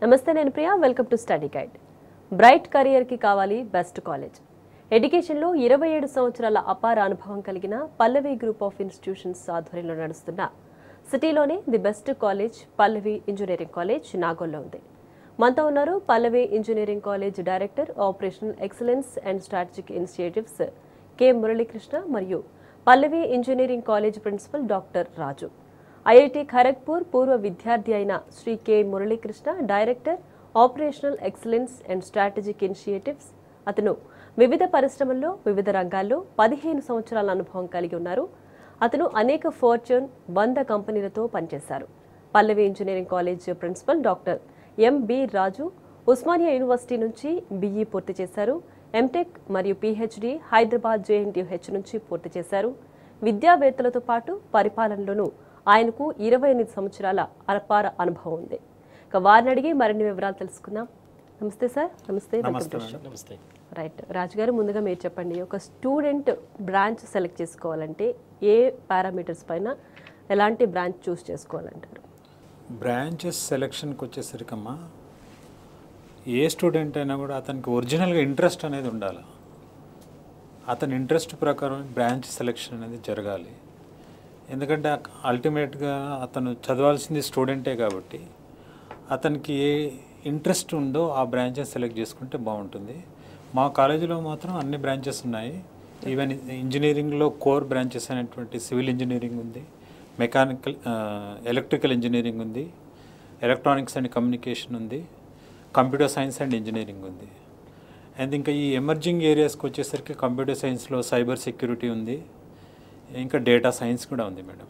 నమస్తే, నేను Priya. Welcome to study guide. Bright కెరియర్కి కావాలి బెస్ట్ కాలేజ్. ఎడ్యుకేషన్లో 27 సంవత్సరాల అపార అనుభవం కలిగిన పల్లవి గ్రూప్ ఆఫ్ ఇన్స్టిట్యూషన్స్ ఆధ్వర్యంలో నడుస్తున్న సిటీలోనే the best college Pallavi engineering college నాగోల్లో ఉంది. మనతో ఉన్నారు Pallavi engineering college director operational excellence and strategic initiatives K Muralikrishna మరియు Pallavi engineering college principal doctor Raju. IIT Kharagpur పూర్వ విద్యార్థి అయిన Shri K Muralikrishna director operational excellence and strategic initiatives. అతను వివిధ పరిశ్రమల్లో వివిధ రంగాల్లో 15 సంవత్సరాల అనుభవం కలిగి ఉన్నారు. అతను అనేక ఫార్చ్యూన్ 100 కంపెనీలతో పనిచేశారు. Pallavi engineering college principal doctor MB Raju Osmania university నుంచి బిఈ పూర్తి చేశారు. ఎంటెక్ మరియు పిహెచ్డి హైదరాబాద్ జేఎన్టీయూహెచ్ నుంచి పూర్తి చేశారు. విద్యావేత్తలతో పాటు పరిపాలనలోనూ ఆయనకు 28 సంవత్సరాల అపార అనుభవం ఉంది. ఇక వారిని అడిగి మరిన్ని వివరాలు తెలుసుకుందాం. నమస్తే సార్. నమస్తే. రైట్, రాజుగారు, ముందుగా మీరు చెప్పండి, ఒక స్టూడెంట్ బ్రాంచ్ సెలెక్ట్ చేసుకోవాలంటే ఏ పారామీటర్స్ పైన ఎలాంటి బ్రాంచ్ చూస్ చేసుకోవాలంటారు? బ్రాంచెస్ సెలెక్షన్కి వచ్చేసరికమ్మా ఏ స్టూడెంట్ అయినా కూడా అతనికి ఒరిజినల్గా ఇంట్రెస్ట్ అనేది ఉండాలి. అతని ఇంట్రెస్ట్ ప్రకారం బ్రాంచ్ సెలెక్షన్ అనేది జరగాలి. ఎందుకంటే అల్టిమేట్గా అతను చదవాల్సింది స్టూడెంటే కాబట్టి అతనికి ఏ ఇంట్రెస్ట్ ఉందో ఆ బ్రాంచెస్ సెలెక్ట్ చేసుకుంటే బాగుంటుంది. మా కాలేజీలో మాత్రం అన్ని బ్రాంచెస్ ఉన్నాయి. ఈవెన్ ఇంజనీరింగ్లో కోర్ బ్రాంచెస్ అనేటువంటి సివిల్ ఇంజనీరింగ్ ఉంది, మెకానికల్ ఎలక్ట్రికల్ ఇంజనీరింగ్ ఉంది, ఎలక్ట్రానిక్స్ అండ్ కమ్యూనికేషన్ ఉంది, కంప్యూటర్ సైన్స్ అండ్ ఇంజనీరింగ్ ఉంది. అండ్ ఇంకా ఈ ఎమర్జింగ్ ఏరియాస్కి వచ్చేసరికి కంప్యూటర్ సైన్స్లో సైబర్ సెక్యూరిటీ ఉంది, ఇంకా డేటా సైన్స్ కూడా ఉంది మేడం.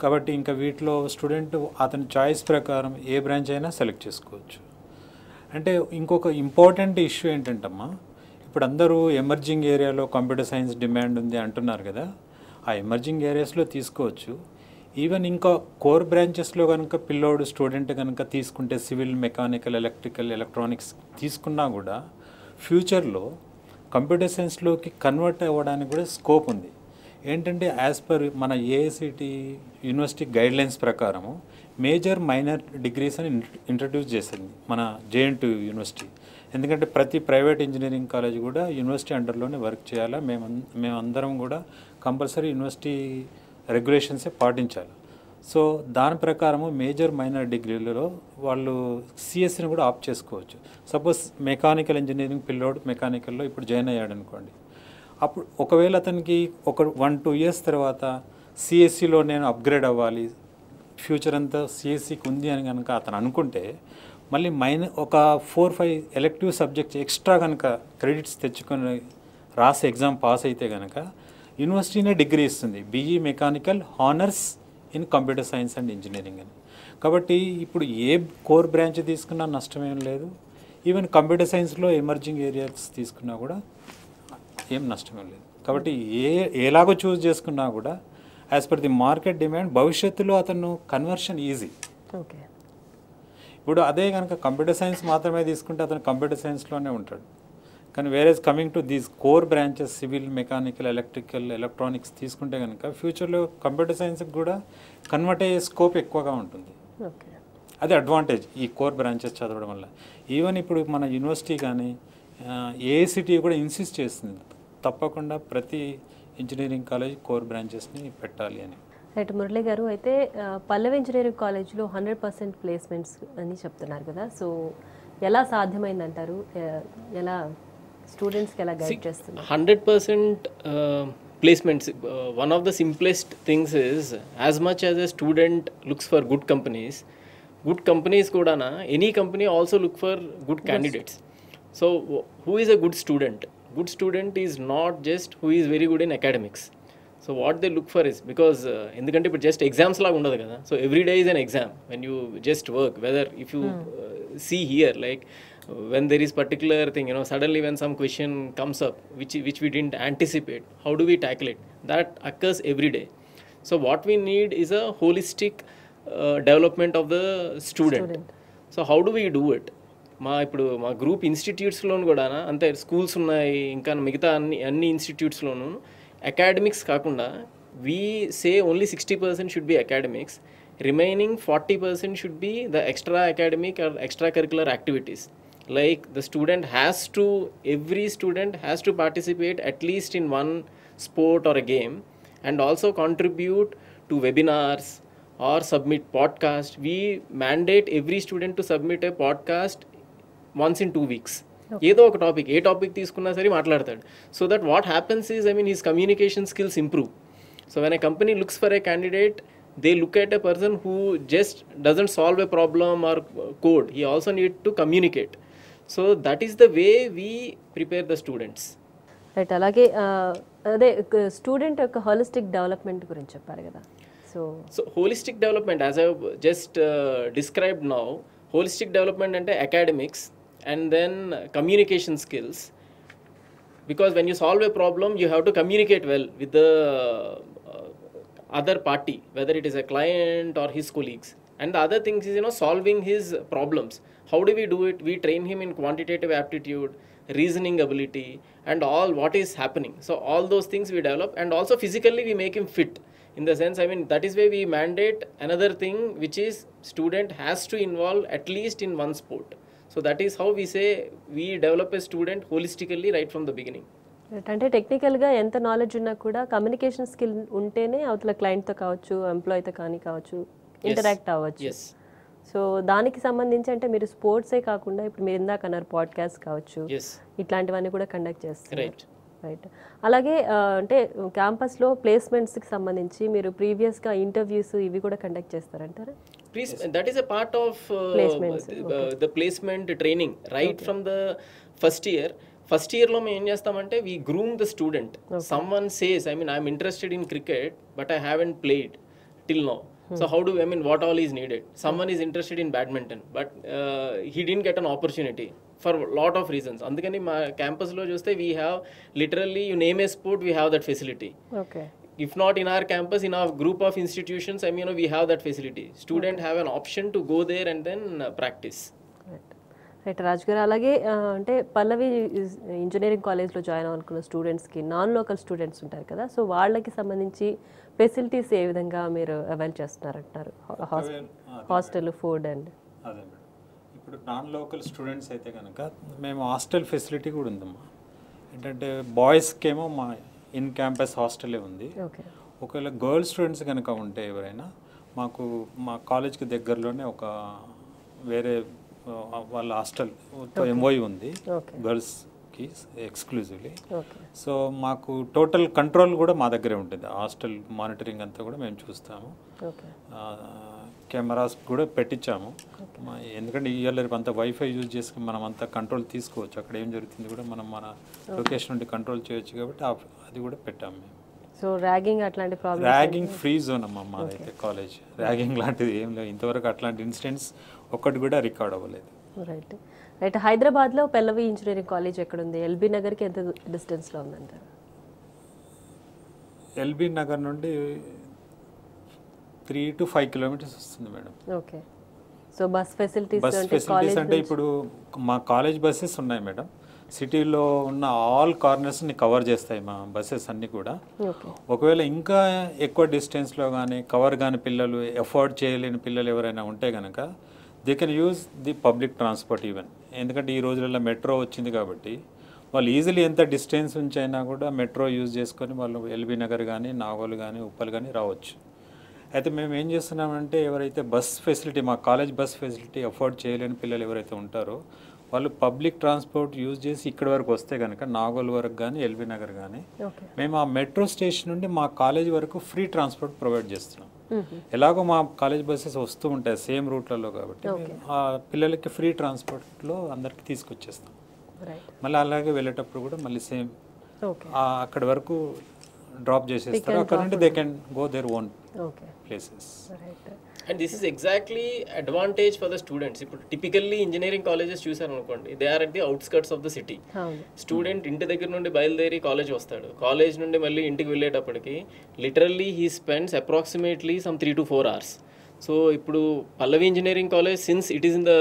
కాబట్టి ఇంకా వీటిలో స్టూడెంట్ అతని చాయిస్ ప్రకారం ఏ బ్రాంచ్ అయినా సెలెక్ట్ చేసుకోవచ్చు. అంటే ఇంకొక ఇంపార్టెంట్ ఇష్యూ ఏంటంటమ్మా, ఇప్పుడు అందరూ ఎమర్జింగ్ ఏరియాలో కంప్యూటర్ సైన్స్ డిమాండ్ ఉంది అంటున్నారు కదా, ఆ ఎమర్జింగ్ ఏరియాస్లో తీసుకోవచ్చు. ఈవెన్ ఇంకా కోర్ బ్రాంచెస్లో కనుక పిల్లోడు స్టూడెంట్ కనుక తీసుకుంటే సివిల్, మెకానికల్, ఎలక్ట్రికల్, ఎలక్ట్రానిక్స్ తీసుకున్నా కూడా ఫ్యూచర్లో కంప్యూటర్ సైన్స్లోకి కన్వర్ట్ అవ్వడానికి కూడా స్కోప్ ఉంది. ఏంటంటే యాజ్ పర్ మన ఏఐసిటి యూనివర్సిటీ గైడ్లైన్స్ ప్రకారము మేజర్ మైనర్ డిగ్రీస్ అని ఇంట్రడ్యూస్ చేసింది మన జేఎన్టీయూ యూనివర్సిటీ. ఎందుకంటే ప్రతి ప్రైవేట్ ఇంజనీరింగ్ కాలేజ్ కూడా యూనివర్సిటీ అండర్లోనే వర్క్ చేయాలా, మేమందరం కూడా కంపల్సరీ యూనివర్సిటీ రెగ్యులేషన్సే పాటించాలి. సో దాని ప్రకారము మేజర్ మైనర్ డిగ్రీలలో వాళ్ళు సిఎస్సిని కూడా ఆప్ట్ చేసుకోవచ్చు. సపోజ్ మెకానికల్ ఇంజనీరింగ్ పిల్లోడు మెకానికల్లో ఇప్పుడు జాయిన్ అయ్యాడు అనుకోండి, అప్పుడు ఒకవేళ అతనికి ఒక 1-2 ఇయర్స్ తర్వాత సిఎస్సిలో నేను అప్గ్రేడ్ అవ్వాలి, ఫ్యూచర్ అంతా సిఎస్సికి ఉంది అని కనుక అతను అనుకుంటే మళ్ళీ ఒక 4-5 ఎలెక్టివ్ సబ్జెక్ట్స్ ఎక్స్ట్రా కనుక క్రెడిట్స్ తెచ్చుకొని రాసి ఎగ్జామ్ పాస్ అయితే కనుక యూనివర్సిటీనే డిగ్రీ ఇస్తుంది, BE mechanical honours in computer science and engineering అని. కాబట్టి ఇప్పుడు ఏ కోర్ బ్రాంచ్ తీసుకున్నా నష్టమేం లేదు. ఈవెన్ కంప్యూటర్ సైన్స్లో ఎమర్జింగ్ ఏరియాస్ తీసుకున్నా కూడా ఏం నష్టమేం లేదు. కాబట్టి ఎలాగో చూస్ చేసుకున్నా కూడా as per the market demand భవిష్యత్తులో అతను కన్వర్షన్ ఈజీ. ఓకే, ఇప్పుడు అదే కనుక కంప్యూటర్ సైన్స్ మాత్రమే తీసుకుంటే అతను కంప్యూటర్ సైన్స్లోనే ఉంటాడు. కానీ వేరే coming to these core branches civil, mechanical, electrical, electronics తీసుకుంటే కనుక ఫ్యూచర్లో కంప్యూటర్ సైన్స్కి కూడా కన్వర్ట్ అయ్యే స్కోప్ ఎక్కువగా ఉంటుంది. ఓకే, అదే అడ్వాంటేజ్ ఈ కోర్ బ్రాంచెస్ చదవడం వల్ల. ఈవెన్ ఇప్పుడు మన యూనివర్సిటీ కానీ ఏఐసిటీ కూడా ఇన్సిస్ట్ చేస్తుంది తప్పకుండా ప్రతి ఇంజనీరింగ్ కాలేజ్ కోర్ బ్రాంచెస్ని పెట్టాలి అని. రైట్ మురళి గారు, అయితే పల్లవి ఇంజనీరింగ్ కాలేజ్లో 100% ప్లేస్మెంట్స్ అని చెప్తున్నారు కదా, సో ఎలా సాధ్యమైందంటారు? ఎలా స్టూడెంట్స్కి ఎలా గైడ్ చేస్తున్నారు? 100% placements, one of the simplest things is, as much as a student looks for good companies kuda na, any company also look for good candidates. So who is a good student? Good student is not just who is very good in academics. So what they look for is, because ఎందుకంటే ఇప్పుడు just exams లాగా ఉండదు కదా, so every day is an exam when you just work. Whether if you see here, like when there is particular thing, suddenly when some question comes up which we didn't anticipate, how do we tackle it? That occurs every day. So what we need is a holistic development of the student. So how do we do it? ఇప్పుడు మా group ఇన్స్టిట్యూట్స్లోను కూడా అంతే, schools ఉన్నాయి, ఇంకా మిగతా అన్ని ఇన్స్టిట్యూట్స్లోనూ academics కాకుండా we say only 60% should be academics. Remaining 40% should be the extra academic or extracurricular activities. Like the student has to, every student has to participate at least in one sport or a game, and also contribute to webinars or submit podcast. We mandate every student to submit a podcast once in 2 weeks. ఏదో ఒక topic, ఏ topic తీసుకున్నా సరే మాట్లాడతాడు. So that what happens is, I mean, his communication skills improve. So when a company looks for a candidate, they look at a person who just doesn't solve a problem or code. He also need to communicate. So that is the way we prepare the students. Right. అలాగే అదే student యొక్క holistic development గురించి చెప్పారు కదా. So holistic development, as I just described now, holistic development ante academics and then communication skills, because when you solve a problem you have to communicate well with the other party, whether it is a client or his colleagues. And the other things is, solving his problems. How do we do it? We train him in quantitative aptitude, reasoning ability, and all what is happening. So all those things we develop, and also physically we make him fit. In the sense, I mean, that is why we mandate another thing, which is student has to involve at least in one sport. So that is how we say we develop a student holistically right from the beginning. అంటే టెక్నికల్గా ఎంత knowledge ఉన్నా కూడా communication skill ఉంటేనే అవతల క్లయింట్తో కావచ్చు, ఎంప్లాయీతో కావచ్చు, interact అవ్వచ్చు. సో దానికి సంబంధించి అంటే మీరు స్పోర్ట్సే కాకుండా ఇప్పుడు మీరు ఇందాక అన్నారు పాడ్కాస్ట్ కావచ్చు, ఇట్లాంటివన్నీ కూడా కండక్ట్ చేస్తారు. రైట్. అలాగే అంటే క్యాంపస్లో ప్లేస్మెంట్స్కి సంబంధించి మీరు ప్రీవియస్గా ఇంటర్వ్యూస్ ఇవి కూడా conduct చేస్తారంటారా? That is a part of the placement training right from the first year. First ఇయర్లో మేము ఏం చేస్తామంటే we groom the student. Someone says, I mean, I'm interested in cricket but I haven't played till now. So how do, I mean, what all is needed? Someone is interested in badminton but he didn't get an opportunity for a lot of reasons. Andukani ma campus lo chuste we have literally, you name a sport, we have that facility. Okay. If not in our campus, in our group of institutions, I mean, we have that facility. Student have an option to go there and then practice. Right. Raju garu, అలాగే అంటే పల్లవి engineering కాలేజ్లో join అవ్వాలనుకున్న స్టూడెంట్స్కి non local students ఉంటారు కదా, so వాళ్ళకి సంబంధించి facilities ఏ విధంగా మీరు అవైల్ చేస్తున్నారంటున్నారు? హాస్టల్, ఫుడ్ అండ్ అదే మేడం. ఇప్పుడు నాన్ లోకల్ స్టూడెంట్స్ అయితే కనుక మేము హాస్టల్ ఫెసిలిటీ కూడా ఉందమ్మా. ఏంటంటే బాయ్స్కేమో మా ఇన్ క్యాంపస్ హాస్టలే ఉంది. ఒకవేళ గర్ల్స్ స్టూడెంట్స్ కనుక ఉంటే ఎవరైనా మాకు మా కాలేజ్కి దగ్గరలోనే ఒక వేరే వాళ్ళ హాస్టల్ ఎంఓఈ ఉంది గర్ల్స్కి ఎక్స్క్లూజివ్లీ. సో మాకు టోటల్ కంట్రోల్ కూడా మా దగ్గరే ఉంటుంది. హాస్టల్ మానిటరింగ్ అంతా కూడా మేము చూస్తాము. కెమెరాస్ కూడా పెట్టించాము. ఎందుకంటే ఇయర్ అంతా వైఫై యూజ్ చేసుకుని మనం అంతా కంట్రోల్ తీసుకోవచ్చు. అక్కడ ఏం జరుగుతుంది కూడా మనం మన లొకేషన్ నుండి కంట్రోల్ చేయొచ్చు కాబట్టి అది కూడా పెట్టాము మేము. సో ర్యాగింగ్ అట్లాంటి ప్రాబ్లమ్, ర్యాగింగ్ ఫ్రీ జోన్ అమ్మ మాదైతే కాలేజ్. ర్యాగింగ్ లాంటిది ఏం లేదు ఇంతవరకు. అట్లాంటి ఇన్సిడెంట్స్ ఒక్కటి కూడా రికార్డ్ అవ్వలేదు. రైట్. రైట్. హైదరాబాద్లో పల్లవి ఇంజనీరింగ్ కాలేజ్ ఎక్కడ ఉంది? ఎల్బీ నగర్కి ఎంత డిస్టెన్స్లో ఉందంటారు? ఎల్బీ నగర్ నుండి 3 to 5 kilometers వస్తుంది madam. Okay. So bus facilities అంటే ఇప్పుడు మా కాలేజ్ బస్సెస్ ఉన్నాయి మేడం. సిటీలో ఉన్న ఆల్ కార్నర్స్ని కవర్ చేస్తాయి మా బస్సెస్ అన్నీ కూడా. ఒకవేళ ఇంకా ఎక్కువ డిస్టెన్స్లో కానీ కవర్ కానీ పిల్లలు ఎఫోర్డ్ చేయలేని పిల్లలు ఎవరైనా ఉంటే కనుక they can use the public transport even. ఎందుకంటే ఈ రోజులలో మెట్రో వచ్చింది కాబట్టి వాళ్ళు ఈజీలీ ఎంత డిస్టెన్స్ నుంచి అయినా కూడా మెట్రో యూజ్ చేసుకొని వాళ్ళు ఎల్బీ నగర్ కానీ, నాగోల్ కానీ, ఉప్పల్ కానీ రావచ్చు. అయితే మేము ఏం చేస్తున్నామంటే ఎవరైతే బస్ ఫెసిలిటీ, మా కాలేజ్ బస్ ఫెసిలిటీ అఫోర్డ్ చేయలేని పిల్లలు ఎవరైతే ఉంటారో వాళ్ళు పబ్లిక్ ట్రాన్స్పోర్ట్ యూజ్ చేసి ఇక్కడి వరకు వస్తే కనుక నాగోల్ వరకు కానీ, ఎల్బీ నగర్ కానీ, మేము ఆ మెట్రో స్టేషన్ నుండి మా కాలేజ్ వరకు ఫ్రీ ట్రాన్స్పోర్ట్ ప్రొవైడ్ చేస్తున్నాం. ఎలాగో మా కాలేజ్ బస్సెస్ వస్తూ ఉంటాయి సేమ్ రూట్లలో కాబట్టి ఆ పిల్లలకి ఫ్రీ ట్రాన్స్పోర్ట్లో అందరికి తీసుకొచ్చేస్తాం. మళ్ళీ అలాగే వెళ్ళేటప్పుడు కూడా మళ్ళీ సేమ్ అక్కడి వరకు డ్రాప్ చేసేస్తారు. అక్కడ నుండి they can go their own places. And this is exactly advantage for the students. ఇప్పుడు టిపికల్లీ ఇంజనీరింగ్ కాలేజెస్ చూసారు అనుకోండి, they are at the outskirts of the city. Student ఇంటి దగ్గర నుండి బయలుదేరి కాలేజ్ వస్తాడు, కాలేజ్ నుండి మళ్ళీ ఇంటికి వెళ్ళేటప్పటికి literally he spends approximately some 3 to 4 hours. So ఇప్పుడు Pallavi engineering college, since it is in the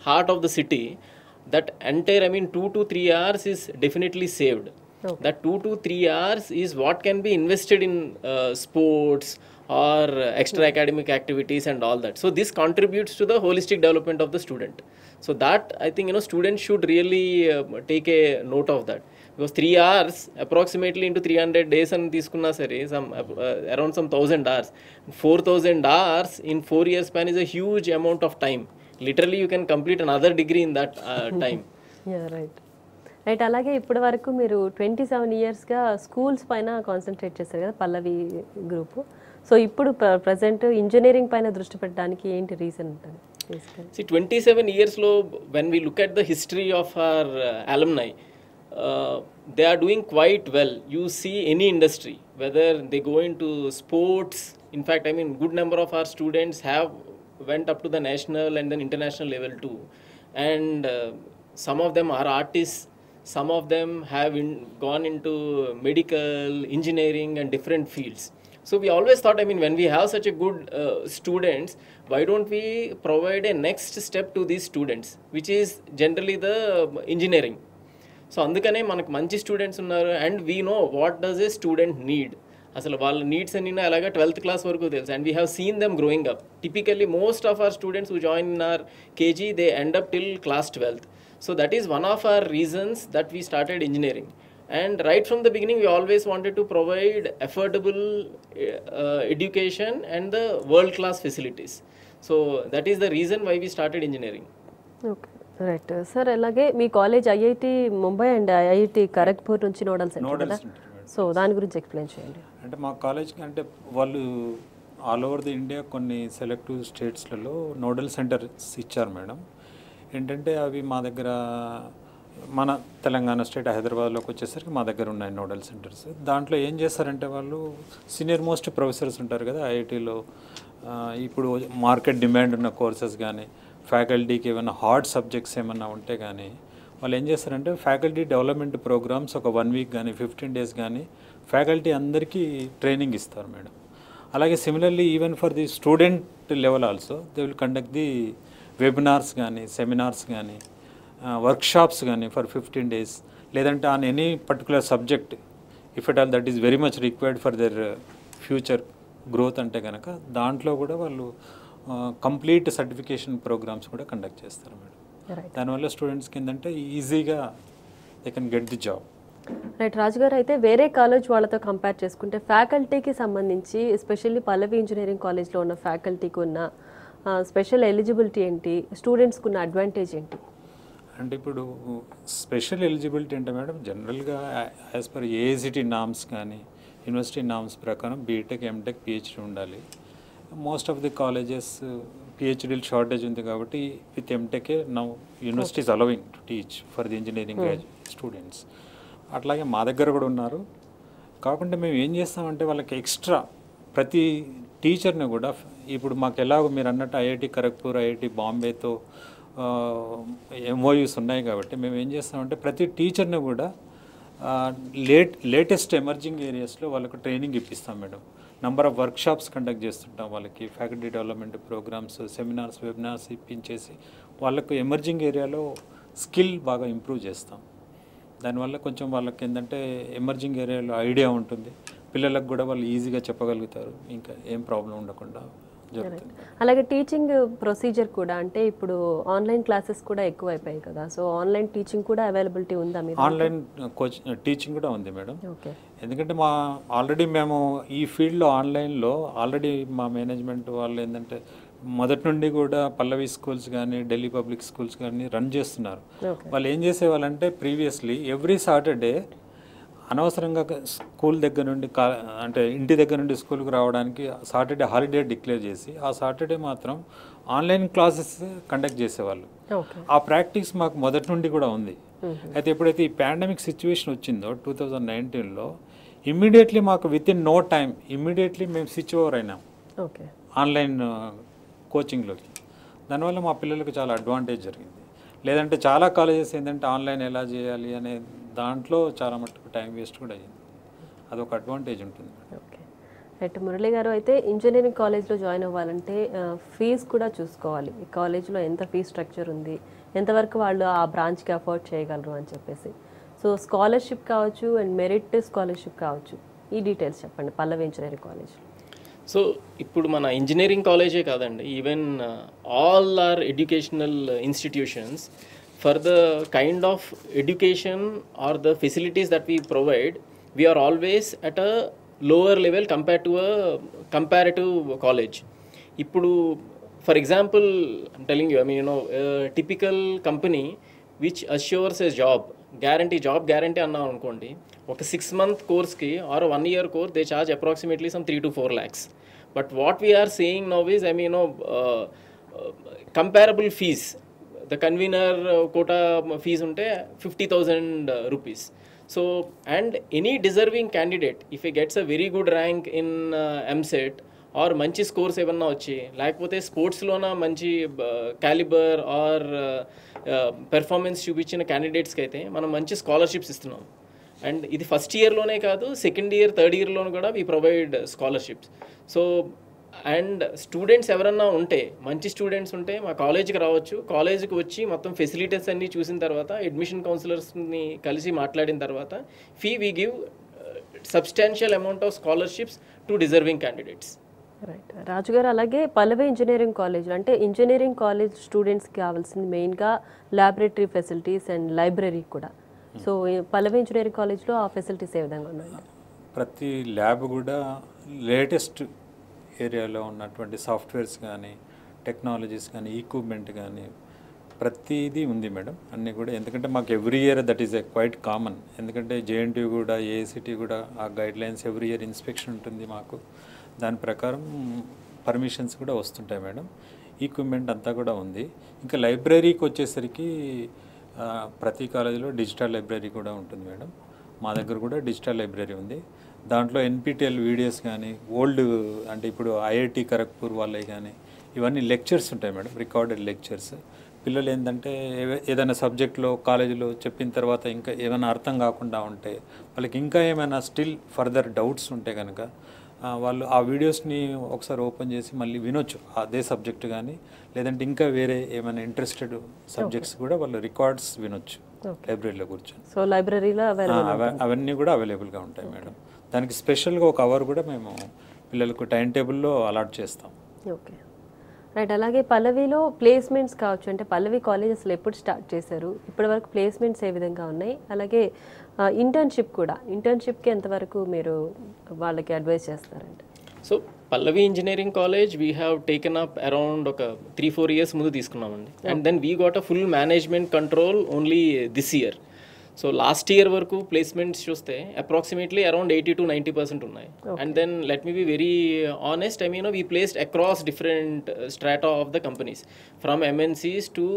heart of the city, that entire, I mean, 2 to 3 hours is definitely saved. That 2 to 3 hours is what can be invested in sports or extra academic activities and all that. So this contributes to the holistic development of the student. So that I think students should really take a note of that, because 3 hours approximately into 300 days and తీసుకున్నా సరే some around some 1000 hours, 4000 hours in 4 years span is a huge amount of time. Literally you can complete another degree in that time. Right right అలాగే ఇప్పటి వరకు మీరు 27 ఇయర్స్గా schools పైన concentrate చేశారు కదా పల్లవి గ్రూపు. సో ఇప్పుడు ప్రజెంట్ ఇంజనీరింగ్ పైన దృష్టి పెట్టడానికి ఏంటి రీజన్ ఉంటుంది? See, 27 years low, when we look at the history of our alumni, they are doing quite well. You see any industry, whether they go into sports, in fact, I mean, good number of our students have went up to the national and then international level too. And some of them are artists, some of them have gone into medical, engineering and different fields. So we always thought, I mean, when we have such a good students, why don't we provide a next step to these students, which is generally the engineering. So అందుకనే మనకు మంచి students ఉన్నారు, and we know what does A student need. అసలు వాళ్ళ needs అన్ని అలాగా 12th class వరకు తెలుసు, and we have seen them growing up. Typically most of our students who join in our KG they end up till class 12th. So that is one of our reasons that we started engineering. And right from the beginning, we always wanted to provide affordable education and the world-class facilities. So that is the reason why we started engineering. Okay right sir. అలాగే మీ college IIT Mumbai and IIT Kharagpur నుంచి nodal centre కదా, so దాని గురించి explain చేయండి. అంటే మా కాలేజ్కి అంటే వాళ్ళు ఆల్ ఓవర్ ది ఇండియా కొన్ని సెలెక్టివ్ స్టేట్స్లలో నోడల్ సెంటర్స్ ఇచ్చారు మేడం. ఏంటంటే అవి మా దగ్గర మన తెలంగాణ స్టేట్ హైదరాబాద్లోకి వచ్చేసరికి మా దగ్గర ఉన్నాయి నోడల్ సెంటర్స్. దాంట్లో ఏం చేస్తారంటే వాళ్ళు సీనియర్ మోస్ట్ ప్రొఫెసర్స్ ఉంటారు కదా ఐఐటీలో, ఇప్పుడు మార్కెట్ డిమాండ్ ఉన్న కోర్సెస్ కానీ ఫ్యాకల్టీకి ఏమైనా హార్డ్ సబ్జెక్ట్స్ ఏమైనా ఉంటే కానీ వాళ్ళు ఏం చేస్తారంటే ఫ్యాకల్టీ డెవలప్మెంట్ ప్రోగ్రామ్స్ ఒక 1 week కానీ 15 days కానీ ఫ్యాకల్టీ అందరికీ ట్రైనింగ్ ఇస్తారు మేడం. అలాగే similarly even for the student level also they will conduct the webinars కానీ సెమినార్స్ కానీ వర్క్షాప్స్ కానీ ఫర్ 15 days, లేదంటే on any particular subject if at all that is very much required for their future growth అంటే కనుక దాంట్లో కూడా వాళ్ళు complete certification programmes కూడా కండక్ట్ చేస్తారు మేడం. దానివల్ల స్టూడెంట్స్కి ఏంటంటే ఈజీగా they can get the job. Right Raju garu, అయితే వేరే కాలేజ్ వాళ్ళతో కంపేర్ చేసుకుంటే ఫ్యాకల్టీకి సంబంధించి ఎస్పెషల్లీ పల్లవి ఇంజనీరింగ్ కాలేజ్లో ఉన్న ఫ్యాకల్టీకి ఉన్న స్పెషల్ ఎలిజిబిలిటీ ఏంటి, స్టూడెంట్స్కి ఉన్న అడ్వాంటేజ్ ఏంటి? అంటే ఇప్పుడు స్పెషల్ ఎలిజిబిలిటీ అంటే మేడం జనరల్గా యాజ్ పర్ ఏఐసిటీ నామ్స్ కానీ యూనివర్సిటీ నామ్స్ ప్రకారం బీటెక్ ఎంటెక్ పిహెచ్డి ఉండాలి. మోస్ట్ ఆఫ్ ది కాలేజెస్ పిహెచ్డీలు షార్టేజ్ ఉంది కాబట్టి విత్ ఎంటెకే now universities allowing to teach for the engineering students. అట్లాగే మా దగ్గర కూడా ఉన్నారు. కాకుండా మేము ఏం చేస్తామంటే వాళ్ళకి ఎక్స్ట్రా ప్రతి టీచర్ని కూడా ఇప్పుడు మాకు ఎలాగో మీరు అన్నట్టు ఐఐటి ఖరగ్పూర్ ఐఐటి బాంబేతో ఎంఓయూస్ ఉన్నాయి కాబట్టి మేము ఏం చేస్తామంటే ప్రతి టీచర్ని కూడా లేటెస్ట్ ఎమర్జింగ్ ఏరియాస్లో వాళ్ళకు ట్రైనింగ్ ఇప్పిస్తాం madam. Number of workshops conduct చేస్తుంటాం వాళ్ళకి, faculty development programmes seminars webinars ఇప్పించేసి వాళ్ళకు ఎమర్జింగ్ ఏరియాలో స్కిల్ బాగా ఇంప్రూవ్ చేస్తాం. దానివల్ల కొంచెం వాళ్ళకి ఏంటంటే ఎమర్జింగ్ ఏరియాలో ఐడియా ఉంటుంది, పిల్లలకు కూడా వాళ్ళు ఈజీగా చెప్పగలుగుతారు, ఇంకా ఏం ప్రాబ్లం ఉండకుండా జరుగుతుంది. అలాగే టీచింగ్ ప్రొసీజర్ కూడా, అంటే ఇప్పుడు ఆన్లైన్ క్లాసెస్ కూడా ఎక్కువ అయిపోయాయి కదా, సో ఆన్లైన్ టీచింగ్ కూడా అవైలబిలిటీ ఉందా? మీరు ఆన్లైన్ టీచింగ్ కూడా ఉంది మేడం. ఎందుకంటే ఆల్రెడీ మేము ఈ ఫీల్డ్లో ఆన్లైన్లో ఆల్రెడీ మా మేనేజ్మెంట్ వాళ్ళు ఏంటంటే మొదటి నుండి కూడా పల్లవి స్కూల్స్ కానీ ఢిల్లీ పబ్లిక్ స్కూల్స్ కానీ రన్ చేస్తున్నారు. వాళ్ళు ఏం చేసేవాళ్ళంటే ప్రీవియస్లీ ఎవ్రీ సాటర్డే అనవసరంగా స్కూల్ దగ్గర నుండి అంటే ఇంటి దగ్గర నుండి స్కూల్కి రావడానికి సాటర్డే హాలిడే డిక్లేర్ చేసి ఆ సాటర్డే మాత్రం ఆన్లైన్ క్లాసెస్ కండక్ట్ చేసేవాళ్ళు. ఆ ప్రాక్టీస్ మాకు మొదటి నుండి కూడా ఉంది. అయితే ఎప్పుడైతే ఈ పాండమిక్ సిచ్యువేషన్ వచ్చిందో 2019లో ఇమ్మీడియట్లీ మాకు within no time immediately మేము స్విచ్ ఓవర్ అయినాం ఆన్లైన్ కోచింగ్లోకి. దానివల్ల మా పిల్లలకు చాలా అడ్వాంటేజ్ జరిగింది. లేదంటే చాలా కాలేజెస్ ఏంటంటే ఆన్లైన్ ఎలా చేయాలి అనే దాంట్లో చాలా మట్టుకు టైం వేస్ట్ కూడా అయ్యింది. అదొక అడ్వాంటేజ్ ఉంటుంది. Okay right. మురళి గారు, అయితే ఇంజనీరింగ్ కాలేజ్లో జాయిన్ అవ్వాలంటే ఫీజు కూడా చూసుకోవాలి. ఈ కాలేజ్లో ఎంత ఫీజ్ స్ట్రక్చర్ ఉంది, ఎంతవరకు వాళ్ళు ఆ బ్రాంచ్కి అఫోర్డ్ చేయగలరు అని చెప్పేసి. సో స్కాలర్షిప్ కావచ్చు అండ్ మెరిట్ స్కాలర్షిప్ కావచ్చు, ఈ డీటెయిల్స్ చెప్పండి పల్లవి ఇంజనీరింగ్ కాలేజ్లో. సో ఇప్పుడు మన ఇంజనీరింగ్ కాలేజే కాదండి, even all our educational institutions, for the kind of education or the facilities that we provide, we are always at a lower level compared to a comparative college. ఇప్పుడు for example, I'm telling you, I mean, a typical company which assures a job guarantee అన్నాం అనుకోండి, ఒక 6-month కోర్స్కి or 1 year course they charge approximately some 3 to 4 lakhs. But what we're saying now is, I mean, comparable fees, the convener quota fees ఉంటే 50,000 rupees. So, and any deserving candidate, if he gets a very good rank in MSET or మంచి scores ఏమన్నా వచ్చి, లేకపోతే స్పోర్ట్స్లోన మంచి calibre are performance చూపించిన క్యాండిడేట్స్కి అయితే మనం మంచి స్కాలర్షిప్స్ ఇస్తున్నాం. అండ్ ఇది ఫస్ట్ ఇయర్లోనే కాదు, సెకండ్ ఇయర్, థర్డ్ ఇయర్లోనూ కూడా we provide scholarships. So and students ఎవరన్నా ఉంటే, మంచి స్టూడెంట్స్ ఉంటే మా కాలేజీకి రావచ్చు. కాలేజీకి వచ్చి మొత్తం ఫెసిలిటీస్ అన్నీ చూసిన తర్వాత, అడ్మిషన్ కౌన్సిలర్స్ని కలిసి మాట్లాడిన తర్వాత, we give substantial amount of scholarships to deserving candidates. Right Raju garu, అలాగే పల్లవి ఇంజనీరింగ్ కాలేజ్ అంటే ఇంజనీరింగ్ కాలేజ్ స్టూడెంట్స్కి కావాల్సింది మెయిన్గా ల్యాబొరేటరీ ఫెసిలిటీస్ అండ్ లైబ్రరీ కూడా. సో పల్లవి ఇంజనీరింగ్ కాలేజ్లో ఆ ఫెసిలిటీస్ ఏ విధంగా ఉన్నాయి? ప్రతి ల్యాబ్ కూడా లేటెస్ట్ ఏరియాలో ఉన్నటువంటి సాఫ్ట్వేర్స్ కానీ, టెక్నాలజీస్ కానీ, ఈక్విప్మెంట్ కానీ ప్రతిదీ ఉంది మేడం, అన్నీ కూడా. ఎందుకంటే మాకు every year that is quite common. ఎందుకంటే జేఎన్టీ కూడా, ఏఐసిటీ కూడా ఆ గైడ్లైన్స్ ఎవ్రీ ఇయర్ ఇన్స్పెక్షన్ ఉంటుంది మాకు. దాని ప్రకారం పర్మిషన్స్ కూడా వస్తుంటాయి మేడం. ఈక్విప్మెంట్ అంతా కూడా ఉంది. ఇంకా లైబ్రరీకి వచ్చేసరికి ప్రతి కాలేజీలో డిజిటల్ లైబ్రరీ కూడా ఉంటుంది మేడం. మా దగ్గర కూడా డిజిటల్ లైబ్రరీ ఉంది. దాంట్లో ఎన్పిటిఎల్ వీడియోస్ కానీ, ఓల్డ్ అంటే ఇప్పుడు ఐఐటి ఖరగ్పూర్ వాళ్ళవి కానీ, ఇవన్నీ లెక్చర్స్ ఉంటాయి మేడం, రికార్డెడ్ లెక్చర్స్. పిల్లలు ఏంటంటే ఏదైనా సబ్జెక్ట్లో కాలేజీలో చెప్పిన తర్వాత ఇంకా ఏమైనా అర్థం కాకుండా ఉంటే, వాళ్ళకి ఇంకా ఏమైనా స్టిల్ ఫర్దర్ డౌట్స్ ఉంటే కనుక వాళ్ళు ఆ వీడియోస్ని ఒకసారి ఓపెన్ చేసి మళ్ళీ వినొచ్చు. అదే సబ్జెక్ట్ కానీ, లేదంటే ఇంకా వేరే ఏమైనా ఇంట్రెస్టెడ్ సబ్జెక్ట్స్ కూడా వాళ్ళు రికార్డ్స్ వినొచ్చు లైబ్రరీలో కూర్చొని. సో లైబ్రరీలో అవన్నీ కూడా అవైలబుల్గా ఉంటాయి మేడం. దానికి స్పెషల్గా ఒక అవర్ కూడా మేము పిల్లలకు టైం టేబుల్లో అలాట్ చేస్తాం. Okay right. అలాగే పల్లవిలో ప్లేస్మెంట్స్ కావచ్చు, అంటే పల్లవి కాలేజ్ అసలు ఎప్పుడు స్టార్ట్ చేశారు, ఇప్పటి వరకు ప్లేస్మెంట్స్ ఏ విధంగా ఉన్నాయి, అలాగే ఇంటర్న్షిప్ కూడా, ఇంటర్న్షిప్కి ఎంతవరకు మీరు వాళ్ళకి అడ్వైస్ చేస్తారంటే? So Pallavi engineering college we have taken up around ఒక 3-4 years ముందు తీసుకున్నామండి. And then we got a full management control only this year. So last year వరకు ప్లేస్మెంట్స్ చూస్తే అప్రాక్సిమేట్లీ అరౌండ్ 80 to 90% ఉన్నాయి. And then let me be very honest, I mean, we placed across different strata of the companies, from MNCs to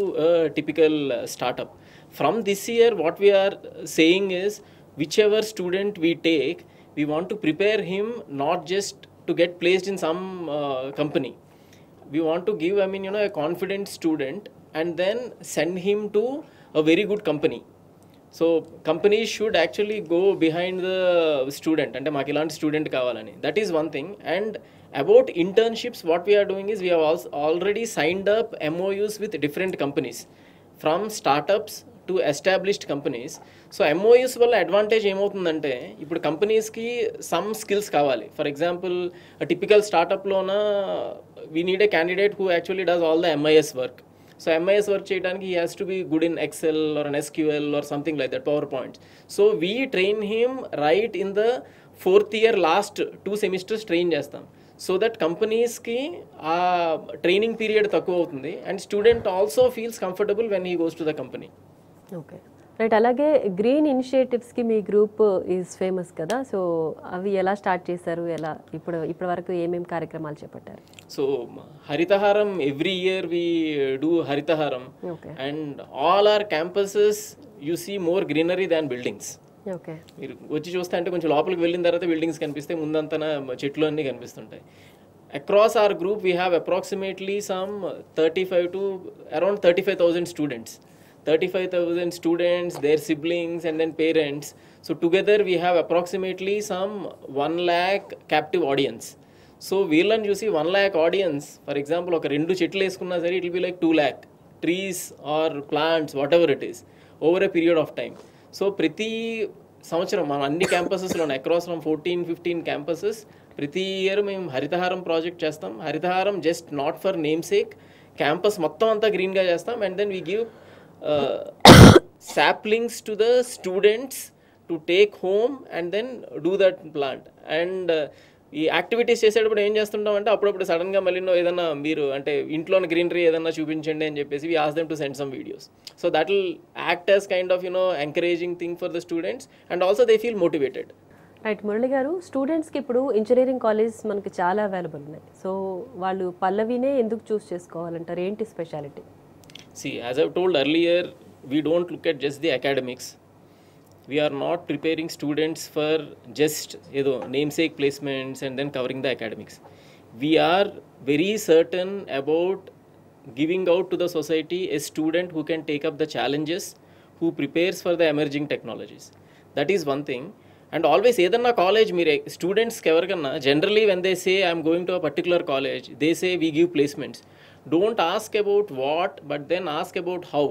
typical startup. From this year, what we are saying is, whichever student we take, we want to prepare him not just to get placed in some company. We want to give, I mean, a confident student and then send him to a very good company. So companies should actually go behind the student. And maku ilanti student kavalani. That is one thing. And about internships, what we are doing is, we have already signed up MOUs with different companies, from startups to established companies. So MOUs వల్ల advantage ఏమవుతుందంటే, ఇప్పుడు కంపెనీస్కి some skills కావాలి. For example, typical స్టార్టప్లోన we need a candidate who actually does all the MIS work. So MIS work చేయడానికి he has to be good in Excel or an SQL or something like that, power points. So we train him right in the 4th year last 2 semesters train చేస్తాం. So that కంపెనీస్కి ఆ training period తక్కువ అవుతుంది, and student also feels comfortable when he goes to the company. Okay right. అలాగే green ఇనిషియేటివ్స్కి మీ group is famous కదా, so అవి ఎలా స్టార్ట్ చేశారు, ఎలా ఇప్పటి వరకు ఏమేమి కార్యక్రమాలు చేపట్టారు? So Harithaharam, every year we do Harithaharam, and all our campuses you see more greenery than buildings. Okay, మీరు వచ్చి చూస్తే అంటే కొంచెం లోపలికి వెళ్ళిన తర్వాత బిల్డింగ్స్ కనిపిస్తాయి, ముందంతా చెట్లు అన్నీ కనిపిస్తుంటాయి. Across our group we have approximately some 35 to around 35,000 students. 35,000 students, their siblings and then parents. So together we have approximately some 1 lakh captive audience. So వీళ్ళని చూసి 1 lakh audience, for example, ఒక 2 చెట్లు వేసుకున్నా సరే, it will be like 2 lakh trees or plants, whatever it is, over a period of time. So ప్రతి సంవత్సరం మన అన్ని క్యాంపసెస్లోనే, అక్రాస్ ఫ్రమ్ 14-15 క్యాంపసెస్, ప్రతి ఇయర్ మేము హరితహారం ప్రాజెక్ట్ చేస్తాం. Harithaharam just not for name sake, campus మొత్తం అంతా గ్రీన్గా చేస్తాం. And then we give saplings to the students to take home and then do that plant. And ఈ యాక్టివిటీస్ చేసేటప్పుడు ఏం చేస్తుంటాం అంటే అప్పుడప్పుడు సడన్గా మళ్ళీ ఏదన్నా మీరు అంటే ఇంట్లోని గ్రీనరీ ఏదన్నా చూపించండి అని చెప్పేసి we ask them to send some videos. So that will act as kind of encouraging thing for the students and also they feel motivated. Right Murali garu, స్టూడెంట్స్కి ఇప్పుడు ఇంజనీరింగ్ కాలేజ్ మనకి చాలా అవైలబుల్ ఉన్నాయి. సో వాళ్ళు పల్లవినే ఎందుకు చూస్ చేసుకోవాలంటారు? ఏంటి speciality? See, as I've told earlier, we don't look at just the academics. We are not preparing students for just namesake placements and then covering the academics. We are very certain about giving out to the society a student who can take up the challenges, who prepares for the emerging technologies. That is one thing. And always ఏదన్నా college మీరు స్టూడెంట్స్కి ఎవరికన్నా generally when they say I'm going to a particular college they say we give placements. Don't ask about what, but then ask about how.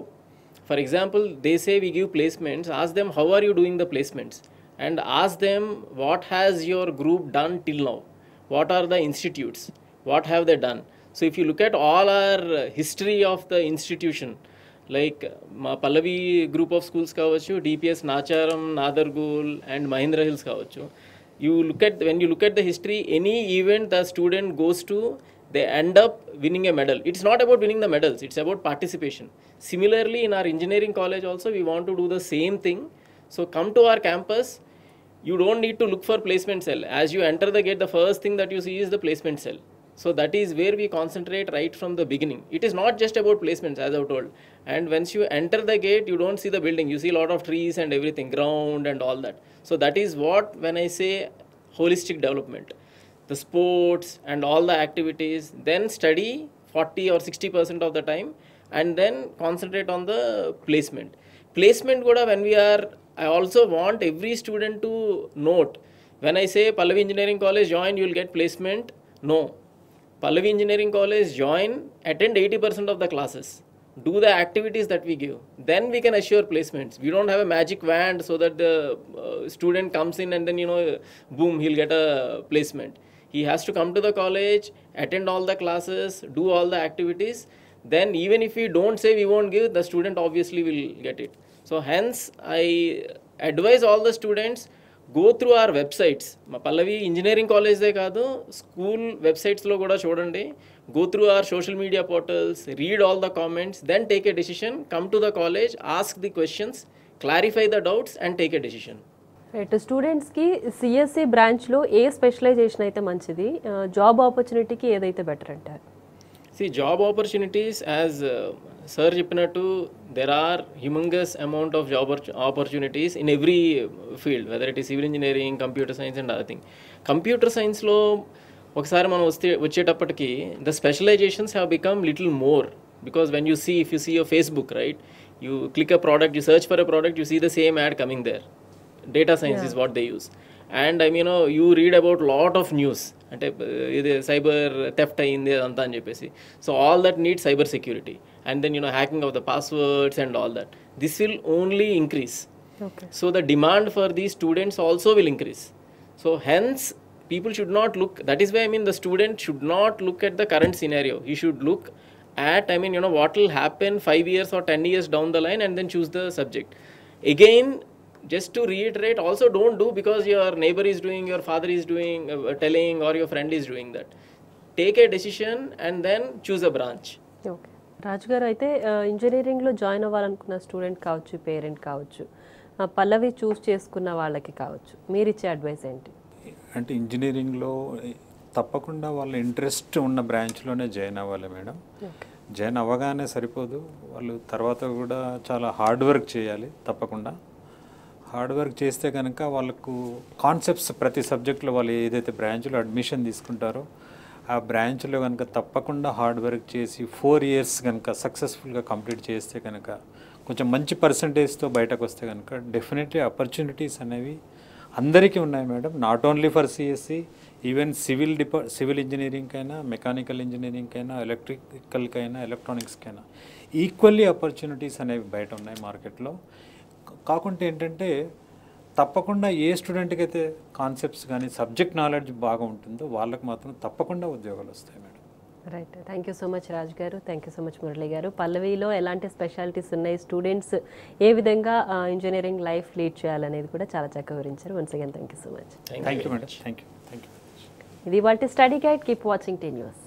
For example, they say we give placements, ask them how are you doing the placements, and ask them what has your group done till now, what are the institutes, what have they done. So if you look at all our history of the institution, like Pallavi group of schools kavachu, DPS Nacharam, Nadargul and Mahindra Hills kavachu, when you look at the history, any event the student goes to, they end up winning a medal. It's not about winning the medals, it's about participation. Similarly, in our engineering college also, we want to do the same thing. So come to our campus, you don't need to look for placement cell. As you enter the gate, the first thing that you see is the placement cell. So that is where we concentrate right from the beginning. It is not just about placements, as I've told. And once you enter the gate, you don't see the building, you see a lot of trees and everything, ground and all that. So that is what, when I say holistic development, the sports and all the activities, then study 40 or 60% of the time, and then concentrate on the placement. Placement kuda when we are, I also want every student to note, when I say Pallavi Engineering College join, you will get placement. No. Pallavi Engineering College join, attend 80% of the classes, do the activities that we give, then we can assure placements. We don't have a magic wand so that the student comes in and then boom, he'll get a placement. He has to come to the college, attend all the classes, do all the activities. Then even if we don't say we won't give, the student obviously will get it. So hence I advise all the students, go through our websites. Ma Pallavi Engineering College de kaadu, school websites lo kuda chodandi. Go through our social media portals, read all the comments, then take a decision, come to the college, ask the questions, clarify the doubts and take a decision. Right, స్టూడెంట్స్కి CSC బ్రాంచ్లో ఏ specialisation అయితే మంచిది, job ఆపర్చునిటీకి ఏదైతే better అంటారు? See, job opportunities, as sir చెప్పినట్టు, there are humongous amount of job opportunities in every field, whether it is civil engineering, computer science and other thing. Computer science లో ఒకసారి మనం వచ్చేటప్పటికి the specializations have become little more, because when you see, if you see your Facebook, right, you click a product, you search for a product, you see the same ad coming there. Data science is what they use. And I mean, you read about lot of news, అంటే ఇది cyber theft అయింది అదంతా అని చెప్పేసి. So all that need cyber security, and then hacking of the passwords and all that. This will only increase. So the demand for these students also will increase. So hence people should not look, that is why I mean the student should not look at the current scenario. He should look at, I mean, what will happen 5 years or 10 years down the line, and then choose the subject. Again, just to reiterate, also don't do because your neighbor is doing, your father is doing, telling, or your friend is doing that. Take a decision and then choose a branch. Okay, Raju garu, అయితే ఇంజనీరింగ్లో join అవ్వాలనుకున్న student కావచ్చు, parent కావచ్చు, పల్లవి చూస్ చేసుకున్న వాళ్ళకి కావచ్చు, మీరు ఇచ్చే అడ్వైస్ ఏంటి? అంటే ఇంజనీరింగ్లో తప్పకుండా వాళ్ళ ఇంట్రెస్ట్ ఉన్న బ్రాంచ్లోనే జాయిన్ అవ్వాలి మేడం. జాయిన్ అవ్వగానే సరిపోదు, వాళ్ళు తర్వాత కూడా చాలా హార్డ్ వర్క్ చేయాలి. తప్పకుండా హార్డ్ వర్క్ చేస్తే కనుక వాళ్ళకు కాన్సెప్ట్స్ ప్రతి సబ్జెక్ట్లో వాళ్ళు ఏదైతే బ్రాంచ్లో అడ్మిషన్ తీసుకుంటారో ఆ బ్రాంచ్లో కనుక తప్పకుండా హార్డ్ వర్క్ చేసి 4 years కనుక సక్సెస్ఫుల్గా కంప్లీట్ చేస్తే కనుక కొంచెం మంచి పర్సంటేజ్తో బయటకు వస్తే కనుక డెఫినెట్లీ ఆపర్చునిటీస్ అనేవి అందరికీ ఉన్నాయి madam. Not only for CSC, even civil ఇంజనీరింగ్కైనా, మెకానికల్ ఇంజనీరింగ్కైనా, ఎలక్ట్రికల్కైనా, ఎలక్ట్రానిక్స్కైనా ఈక్వల్లీ ఆపర్చునిటీస్ అనేవి బయట ఉన్నాయి మార్కెట్లో. కాకుంటే ఏంటంటే తప్పకుండా ఏ స్టూడెంట్కి అయితే కాన్సెప్ట్స్ కానీ సబ్జెక్ట్ నాలెడ్జ్ బాగా ఉంటుందో వాళ్ళకి మాత్రం తప్పకుండా ఉద్యోగాలు వస్తాయి madam. Right, thank you so much Raj garu, thank you so much Murali garu. పల్లవిలో ఎలాంటి స్పెషాలిటీస్ ఉన్నాయి, స్టూడెంట్స్ ఏ విధంగా ఇంజనీరింగ్ లైఫ్ లీడ్ చేయాలనేది కూడా చాలా చక్కగా వివరించారు. Once again thank you so much. Thank you madam. Thank you. ఇది వాటి study guide. Keep watching tea news.